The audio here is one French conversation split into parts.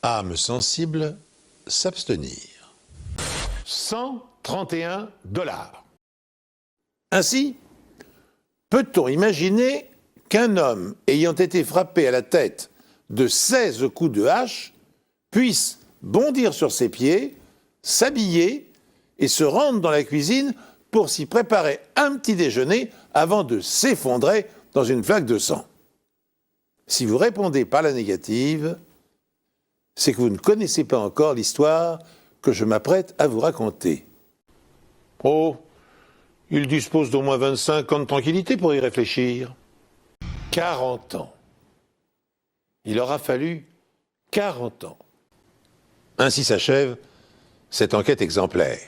Âme sensible, s'abstenir. 131 $. Ainsi, peut-on imaginer qu'un homme ayant été frappé à la tête de 16 coups de hache puisse bondir sur ses pieds, s'habiller et se rendre dans la cuisine pour s'y préparer un petit déjeuner avant de s'effondrer dans une flaque de sang? Si vous répondez par la négative, c'est que vous ne connaissez pas encore l'histoire que je m'apprête à vous raconter. Oh, il dispose d'au moins 25 ans de tranquillité pour y réfléchir. 40 ans. Il aura fallu 40 ans. Ainsi s'achève cette enquête exemplaire.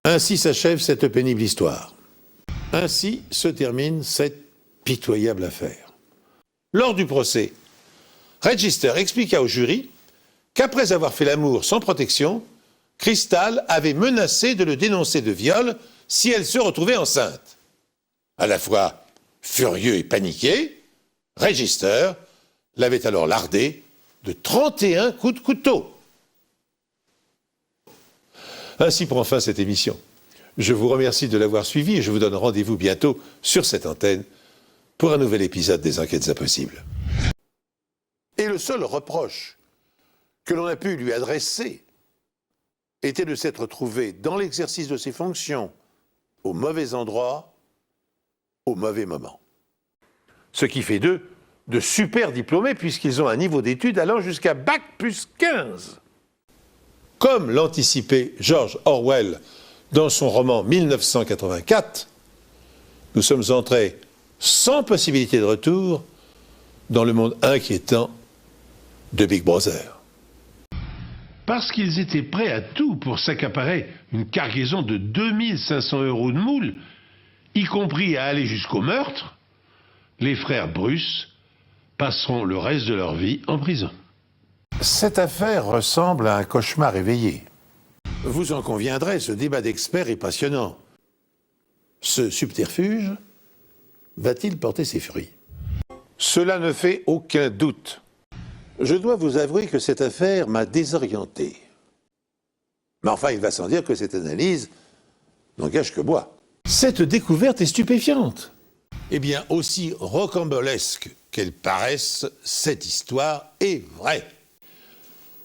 Ainsi s'achève cette pénible histoire. Ainsi se termine cette pitoyable affaire. Lors du procès, Register expliqua au jury qu'après avoir fait l'amour sans protection, Crystal avait menacé de le dénoncer de viol si elle se retrouvait enceinte. À la fois furieux et paniqué, Register l'avait alors lardé de 31 coups de couteau. Ainsi prend fin cette émission. Je vous remercie de l'avoir suivi et je vous donne rendez-vous bientôt sur cette antenne pour un nouvel épisode des Enquêtes Impossibles. Et le seul reproche que l'on a pu lui adresser était de s'être trouvé dans l'exercice de ses fonctions au mauvais endroit, au mauvais moment. Ce qui fait d'eux de super diplômés puisqu'ils ont un niveau d'études allant jusqu'à Bac plus 15. Comme l'anticipait George Orwell dans son roman 1984, nous sommes entrés sans possibilité de retour dans le monde inquiétant de Big Brother. Parce qu'ils étaient prêts à tout pour s'accaparer une cargaison de 2500 € de moules, y compris à aller jusqu'au meurtre, les frères Bruce passeront le reste de leur vie en prison. Cette affaire ressemble à un cauchemar éveillé. Vous en conviendrez, ce débat d'experts est passionnant. Ce subterfuge va-t-il porter ses fruits? Cela ne fait aucun doute. Je dois vous avouer que cette affaire m'a désorienté. Mais enfin, il va sans dire que cette analyse n'engage que moi. Cette découverte est stupéfiante. Eh bien, aussi rocambolesque qu'elle paraisse, cette histoire est vraie.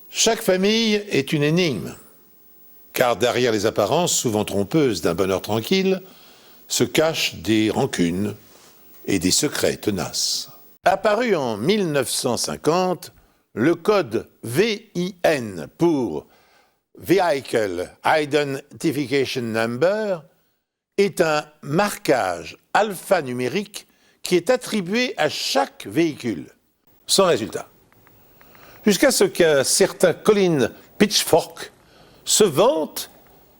Chaque famille est une énigme, car derrière les apparences souvent trompeuses d'un bonheur tranquille se cachent des rancunes et des secrets tenaces. Apparu en 1950, le code VIN pour Vehicle Identification Number est un marquage alphanumérique qui est attribué à chaque véhicule, sans résultat. Jusqu'à ce qu'un certain Colin Pitchfork se vante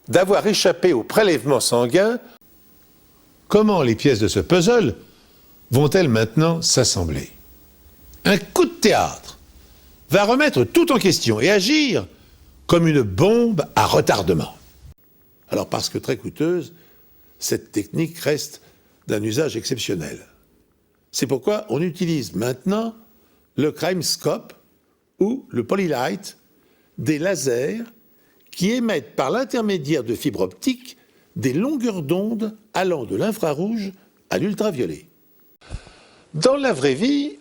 d'avoir échappé au prélèvement sanguin. Comment les pièces de ce puzzle vont-elles maintenant s'assembler? Un coup de théâtre va remettre tout en question et agir comme une bombe à retardement. Alors parce que très coûteuse, cette technique reste d'un usage exceptionnel. C'est pourquoi on utilise maintenant le CrimeScope ou le Polylight, des lasers qui émettent par l'intermédiaire de fibres optiques des longueurs d'onde allant de l'infrarouge à l'ultraviolet. Dans la vraie vie,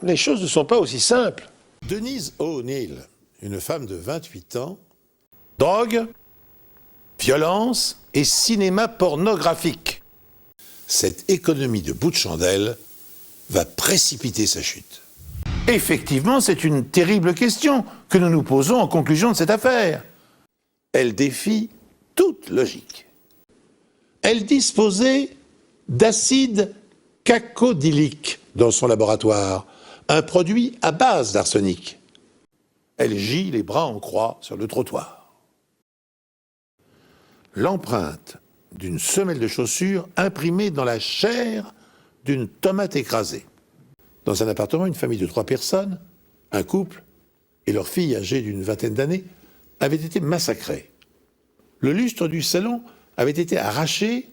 les choses ne sont pas aussi simples. Denise O'Neill, une femme de 28 ans, drogue, violence et cinéma pornographique. Cette économie de bout de chandelle va précipiter sa chute. Effectivement, c'est une terrible question que nous nous posons en conclusion de cette affaire. Elle défie toute logique. Elle disposait d'acide cacodyllique dans son laboratoire, un produit à base d'arsenic. Elle gît les bras en croix sur le trottoir. L'empreinte d'une semelle de chaussure imprimée dans la chair d'une tomate écrasée. Dans un appartement, une famille de 3 personnes, un couple et leur fille âgée d'une vingtaine d'années, avaient été massacrés. Le lustre du salon avait été arraché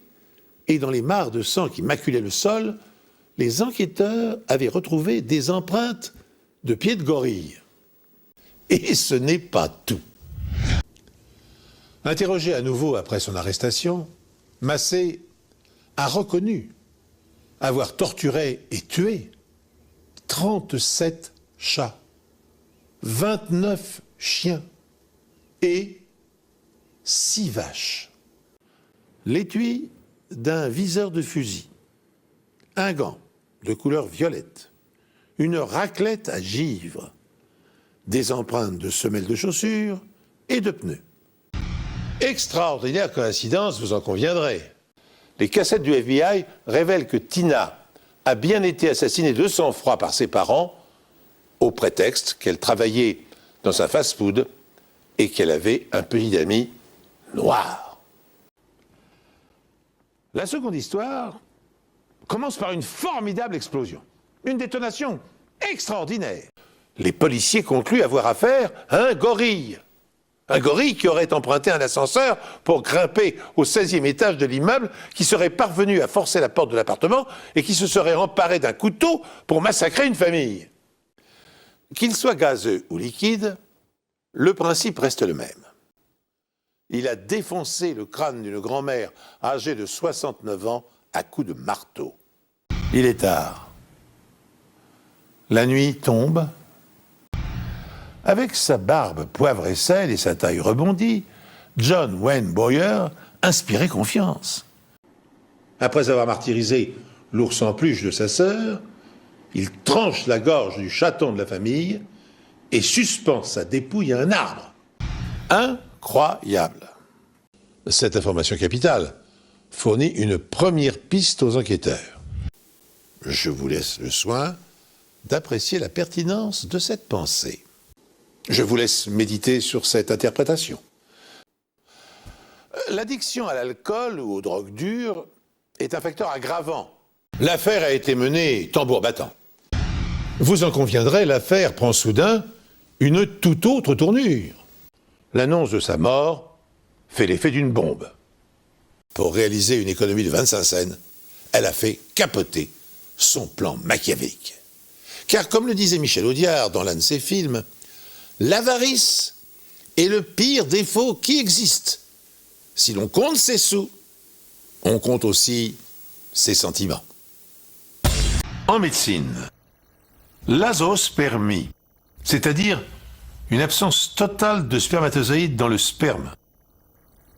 et dans les mares de sang qui maculaient le sol, les enquêteurs avaient retrouvé des empreintes de pieds de gorille. Et ce n'est pas tout. Interrogé à nouveau après son arrestation, Massé a reconnu avoir torturé et tué 37 chats, 29 chiens et 6 vaches. L'étui d'un viseur de fusil, un gant de couleur violette, une raclette à givre, des empreintes de semelles de chaussures et de pneus. Extraordinaire coïncidence, vous en conviendrez. Les cassettes du FBI révèlent que Tina a bien été assassinée de sang-froid par ses parents au prétexte qu'elle travaillait dans un fast-food et qu'elle avait un petit ami noir. La seconde histoire commence par une formidable explosion, une détonation extraordinaire. Les policiers concluent avoir affaire à un gorille. Un gorille qui aurait emprunté un ascenseur pour grimper au 16e étage de l'immeuble, qui serait parvenu à forcer la porte de l'appartement et qui se serait emparé d'un couteau pour massacrer une famille. Qu'il soit gazeux ou liquide, le principe reste le même. Il a défoncé le crâne d'une grand-mère âgée de 69 ans à coups de marteau. Il est tard. La nuit tombe. Avec sa barbe poivre et sel et sa taille rebondie, John Wayne Boyer inspirait confiance. Après avoir martyrisé l'ours en peluche de sa sœur, il tranche la gorge du chaton de la famille et suspend sa dépouille à un arbre. Incroyable. Cette information capitale fournit une première piste aux enquêteurs. Je vous laisse le soin d'apprécier la pertinence de cette pensée. Je vous laisse méditer sur cette interprétation. L'addiction à l'alcool ou aux drogues dures est un facteur aggravant. L'affaire a été menée tambour battant. Vous en conviendrez, l'affaire prend soudain une toute autre tournure. L'annonce de sa mort fait l'effet d'une bombe. Pour réaliser une économie de 25 cents, elle a fait capoter son plan machiavélique. Car comme le disait Michel Audiard dans l'un de ses films, l'avarice est le pire défaut qui existe. Si l'on compte ses sous, on compte aussi ses sentiments. En médecine, l'azospermie, c'est-à-dire une absence totale de spermatozoïdes dans le sperme,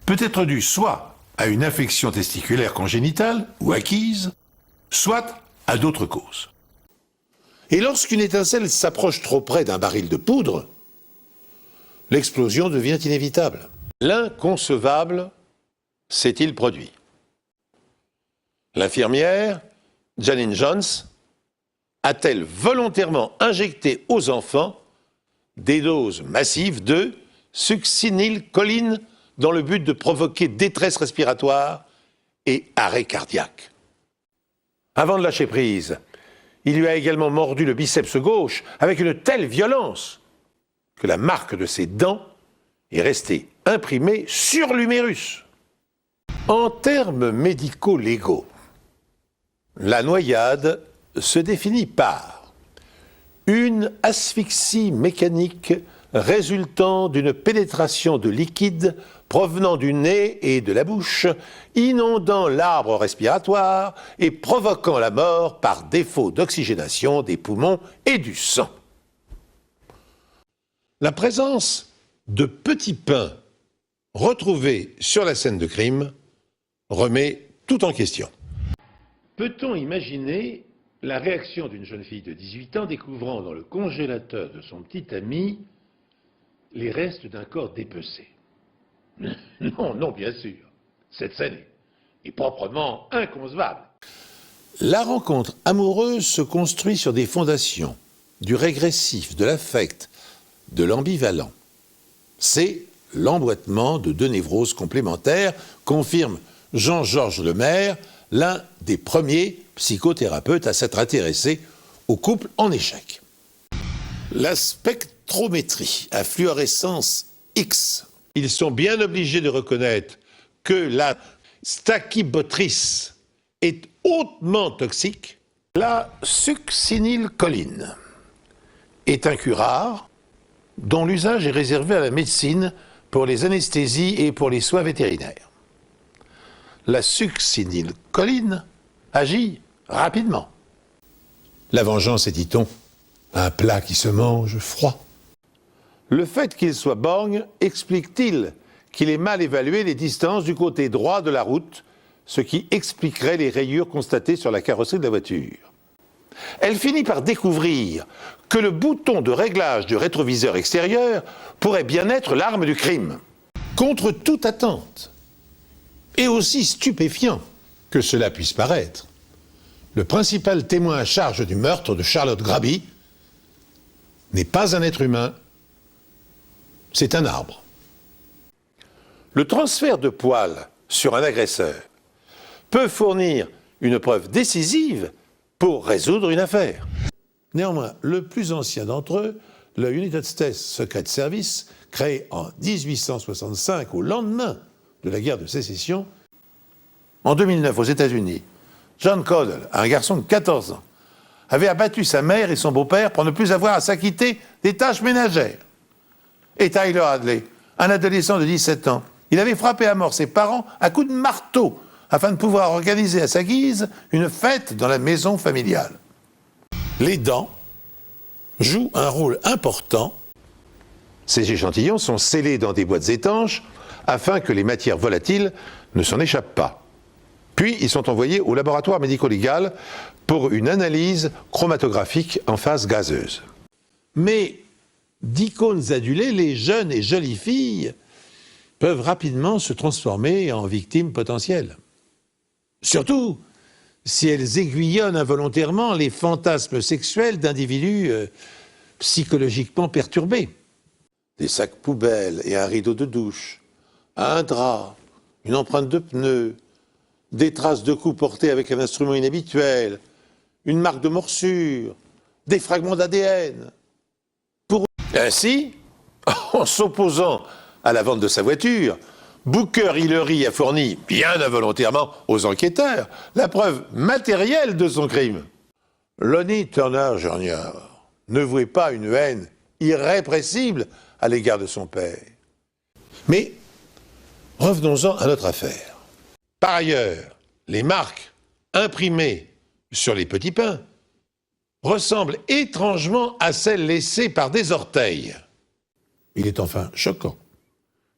peut être due soit à une infection testiculaire congénitale ou acquise, soit à d'autres causes. Et lorsqu'une étincelle s'approche trop près d'un baril de poudre, l'explosion devient inévitable. L'inconcevable s'est-il produit. L'infirmière, Janine Jones, a-t-elle volontairement injecté aux enfants des doses massives de succinylcholine dans le but de provoquer détresse respiratoire et arrêt cardiaque? Avant de lâcher prise, il lui a également mordu le biceps gauche avec une telle violence que la marque de ses dents est restée imprimée sur l'humérus. En termes médico-légaux, la noyade se définit par une asphyxie mécanique résultant d'une pénétration de liquide provenant du nez et de la bouche, inondant l'arbre respiratoire et provoquant la mort par défaut d'oxygénation des poumons et du sang. La présence de petits pains retrouvés sur la scène de crime remet tout en question. Peut-on imaginer la réaction d'une jeune fille de 18 ans découvrant dans le congélateur de son petit ami les restes d'un corps dépecé? Non, bien sûr. Cette scène est proprement inconcevable. La rencontre amoureuse se construit sur des fondations du régressif, de l'affect, de l'ambivalent. C'est l'emboîtement de deux névroses complémentaires, confirme Jean-Georges Lemaire, l'un des premiers psychothérapeutes à s'être intéressé aux couples en échec. La spectrométrie à fluorescence X. Ils sont bien obligés de reconnaître que la stachybotrice est hautement toxique. La succinylcholine est incurare dont l'usage est réservé à la médecine pour les anesthésies et pour les soins vétérinaires. La succinylcholine agit rapidement. La vengeance est, dit-on, un plat qui se mange froid. Le fait qu'il soit borgne explique-t-il qu'il ait mal évalué les distances du côté droit de la route, ce qui expliquerait les rayures constatées sur la carrosserie de la voiture. Elle finit par découvrir que le bouton de réglage du rétroviseur extérieur pourrait bien être l'arme du crime. Contre toute attente, et aussi stupéfiant que cela puisse paraître, le principal témoin à charge du meurtre de Charlotte Graby n'est pas un être humain, c'est un arbre. Le transfert de poils sur un agresseur peut fournir une preuve décisive pour résoudre une affaire. Néanmoins, le plus ancien d'entre eux, le United States Secret Service, créé en 1865 au lendemain de la guerre de sécession, en 2009 aux États-Unis, John Caudle, un garçon de 14 ans, avait abattu sa mère et son beau-père pour ne plus avoir à s'acquitter des tâches ménagères. Et Tyler Hadley, un adolescent de 17 ans, il avait frappé à mort ses parents à coups de marteau afin de pouvoir organiser à sa guise une fête dans la maison familiale. Les dents jouent un rôle important. Ces échantillons sont scellés dans des boîtes étanches afin que les matières volatiles ne s'en échappent pas. Puis, ils sont envoyés au laboratoire médico-légal pour une analyse chromatographique en phase gazeuse. Mais d'icônes adulées, les jeunes et jolies filles peuvent rapidement se transformer en victimes potentielles. Surtout si elles aiguillonnent involontairement les fantasmes sexuels d'individus psychologiquement perturbés. Des sacs poubelles et un rideau de douche, un drap, une empreinte de pneu, des traces de coups portés avec un instrument inhabituel, une marque de morsure, des fragments d'ADN. Ainsi, en s'opposant à la vente de sa voiture, Booker Hillary a fourni, bien involontairement, aux enquêteurs, la preuve matérielle de son crime. Lonnie Turner Jr. ne vouait pas une haine irrépressible à l'égard de son père. Mais revenons-en à notre affaire. Par ailleurs, les marques imprimées sur les petits pains ressemblent étrangement à celles laissées par des orteils. Il est enfin choquant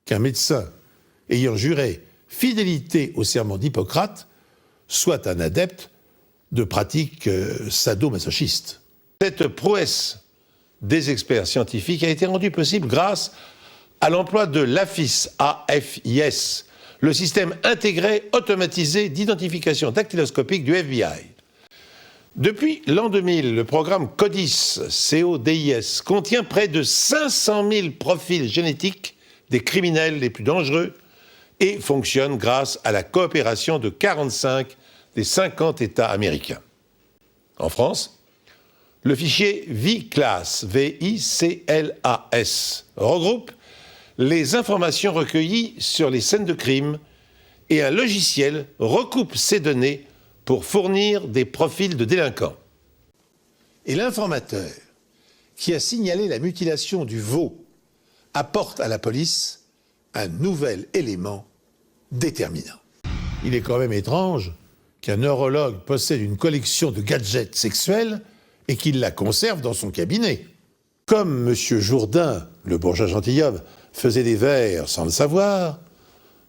qu'un médecin ayant juré fidélité au serment d'Hippocrate soit un adepte de pratiques sadomasochistes. Cette prouesse des experts scientifiques a été rendue possible grâce à l'emploi de l'AFIS, AFIS, le système intégré automatisé d'identification dactyloscopique du FBI. Depuis l'an 2000, le programme CODIS, C-O-D-I-S, contient près de 500 000 profils génétiques des criminels les plus dangereux et fonctionne grâce à la coopération de 45 des 50 États américains. En France, le fichier VICLAS, V-I-C-L-A-S, regroupe les informations recueillies sur les scènes de crime et un logiciel recoupe ces données pour fournir des profils de délinquants. Et l'informateur qui a signalé la mutilation du veau apporte à la police un nouvel élément déterminant. Il est quand même étrange qu'un neurologue possède une collection de gadgets sexuels et qu'il la conserve dans son cabinet. Comme M. Jourdain, le bourgeois gentilhomme, faisait des vers sans le savoir,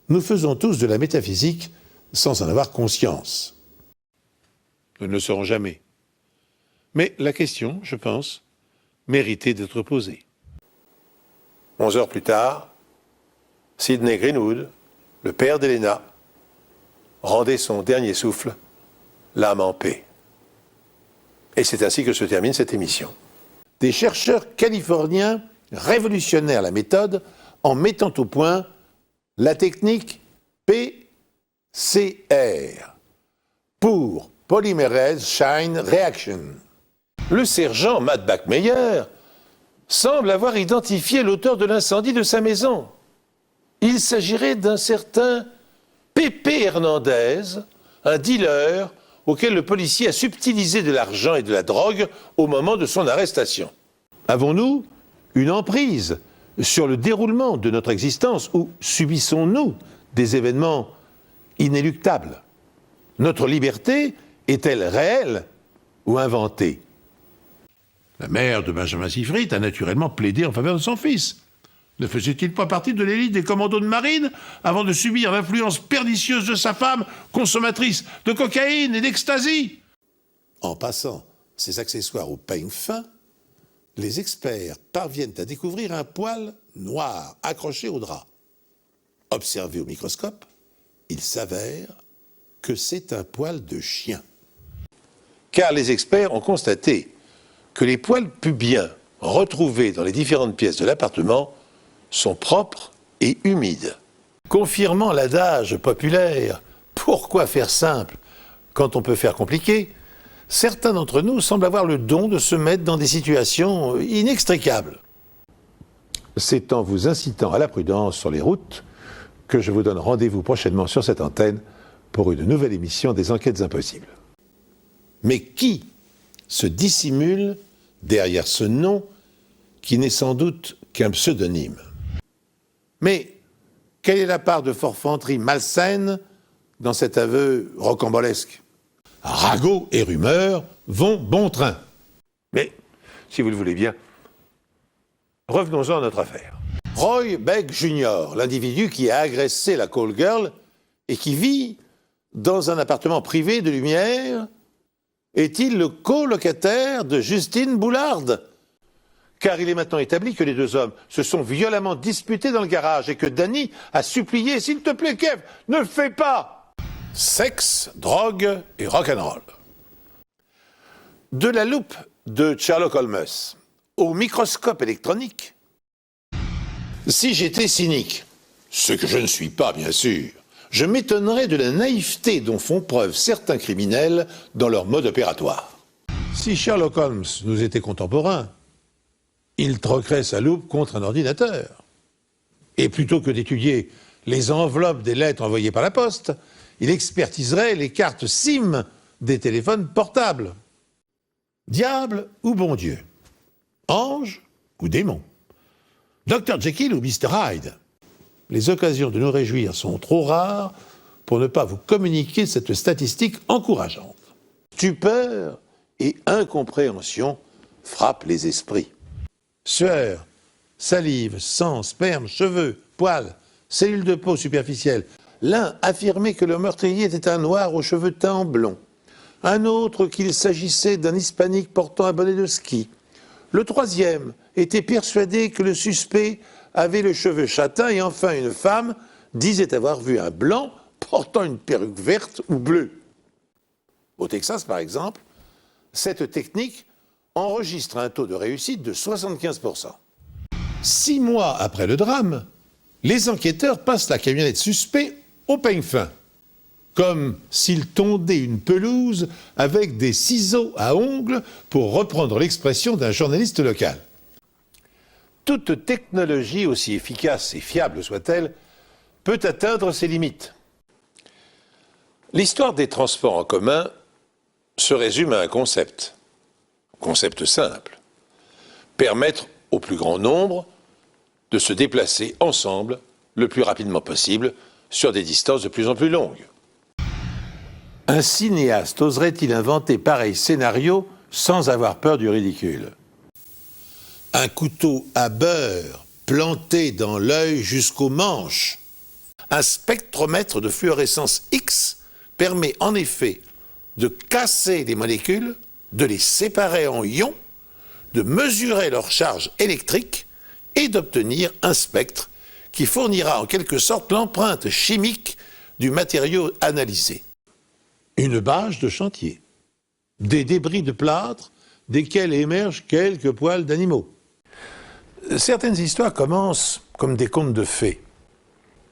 nous faisons tous de la métaphysique sans en avoir conscience. Nous ne le saurons jamais. Mais la question, je pense, méritait d'être posée. 11 heures plus tard, Sidney Greenwood, le père d'Helena, rendait son dernier souffle, l'âme en paix. Et c'est ainsi que se termine cette émission. Des chercheurs californiens révolutionnèrent la méthode en mettant au point la technique PCR pour Polymerase Chain Reaction. Le sergent Matt Backmeyer semble avoir identifié l'auteur de l'incendie de sa maison. Il s'agirait d'un certain Pépé Hernandez, un dealer auquel le policier a subtilisé de l'argent et de la drogue au moment de son arrestation. Avons-nous une emprise sur le déroulement de notre existence ou subissons-nous des événements inéluctables? Notre liberté est-elle réelle ou inventée? La mère de Benjamin Sifrit a naturellement plaidé en faveur de son fils. Ne faisait-il pas partie de l'élite des commandos de marine avant de subir l'influence pernicieuse de sa femme, consommatrice de cocaïne et d'ecstasy? En passant ces accessoires au peigne fin, les experts parviennent à découvrir un poil noir accroché au drap. Observé au microscope, il s'avère que c'est un poil de chien. Car les experts ont constaté que les poils pubiens retrouvés dans les différentes pièces de l'appartement sont propres et humides. Confirmant l'adage populaire « Pourquoi faire simple quand on peut faire compliqué ?», certains d'entre nous semblent avoir le don de se mettre dans des situations inextricables. C'est en vous incitant à la prudence sur les routes que je vous donne rendez-vous prochainement sur cette antenne pour une nouvelle émission des Enquêtes Impossibles. Mais qui se dissimule derrière ce nom qui n'est sans doute qu'un pseudonyme? Mais quelle est la part de forfanterie malsaine dans cet aveu rocambolesque? Ragots et rumeurs vont bon train. Mais, si vous le voulez bien, revenons-en à notre affaire. Roy Beck Jr., l'individu qui a agressé la call girl et qui vit dans un appartement privé de lumière, est-il le colocataire de Justine Boulard? Car il est maintenant établi que les deux hommes se sont violemment disputés dans le garage et que Danny a supplié « S'il te plaît, Kev, ne le fais pas !» Sexe, drogue et rock'n'roll. De la loupe de Sherlock Holmes au microscope électronique, si j'étais cynique, ce que je ne suis pas bien sûr, je m'étonnerais de la naïveté dont font preuve certains criminels dans leur mode opératoire. Si Sherlock Holmes nous était contemporain, il troquerait sa loupe contre un ordinateur. Et plutôt que d'étudier les enveloppes des lettres envoyées par la poste, il expertiserait les cartes SIM des téléphones portables. Diable ou bon Dieu? Ange ou démon? Dr Jekyll ou Mr Hyde? Les occasions de nous réjouir sont trop rares pour ne pas vous communiquer cette statistique encourageante. Stupeur et incompréhension frappent les esprits. Sueur, salive, sang, sperme, cheveux, poils, cellules de peau superficielles. L'un affirmait que le meurtrier était un noir aux cheveux teints en blond. Un autre qu'il s'agissait d'un hispanique portant un bonnet de ski. Le troisième était persuadé que le suspect avait le cheveu châtain et enfin une femme disait avoir vu un blanc portant une perruque verte ou bleue. Au Texas, par exemple, cette technique enregistre un taux de réussite de 75%. 6 mois après le drame, les enquêteurs passent la camionnette suspect au peigne fin, comme s'ils tondaient une pelouse avec des ciseaux à ongles, pour reprendre l'expression d'un journaliste local. Toute technologie, aussi efficace et fiable soit-elle, peut atteindre ses limites. L'histoire des transports en commun se résume à un concept simple: permettre au plus grand nombre de se déplacer ensemble le plus rapidement possible sur des distances de plus en plus longues. Un cinéaste oserait-il inventer pareil scénario sans avoir peur du ridicule? Un couteau à beurre planté dans l'œil jusqu'au manche. Un spectromètre de fluorescence X permet en effet de casser les molécules, de les séparer en ions, de mesurer leur charge électrique et d'obtenir un spectre qui fournira en quelque sorte l'empreinte chimique du matériau analysé. Une bâche de chantier, des débris de plâtre desquels émergent quelques poils d'animaux. Certaines histoires commencent comme des contes de fées.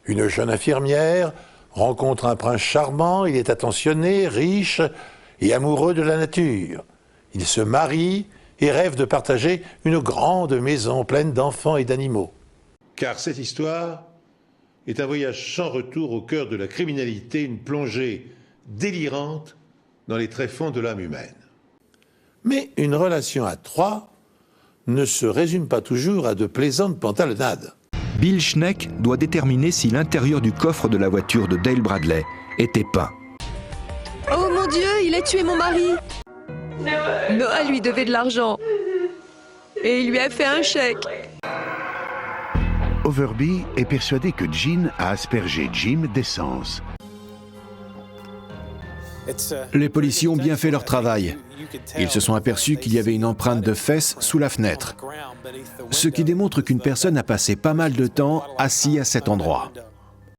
Une jeune infirmière rencontre un prince charmant, il est attentionné, riche et amoureux de la nature. Il se marie et rêve de partager une grande maison pleine d'enfants et d'animaux. Car cette histoire est un voyage sans retour au cœur de la criminalité, une plongée délirante dans les tréfonds de l'âme humaine. Mais une relation à trois ne se résume pas toujours à de plaisantes pantalonnades. Bill Schneck doit déterminer si l'intérieur du coffre de la voiture de Dale Bradley était peint. Oh mon Dieu, il a tué mon mari. Noah lui devait de l'argent. Et il lui a fait un chèque. Overby est persuadé que Gene a aspergé Jim d'essence. Les policiers ont bien fait leur travail. Ils se sont aperçus qu'il y avait une empreinte de fesses sous la fenêtre, ce qui démontre qu'une personne a passé pas mal de temps assis à cet endroit.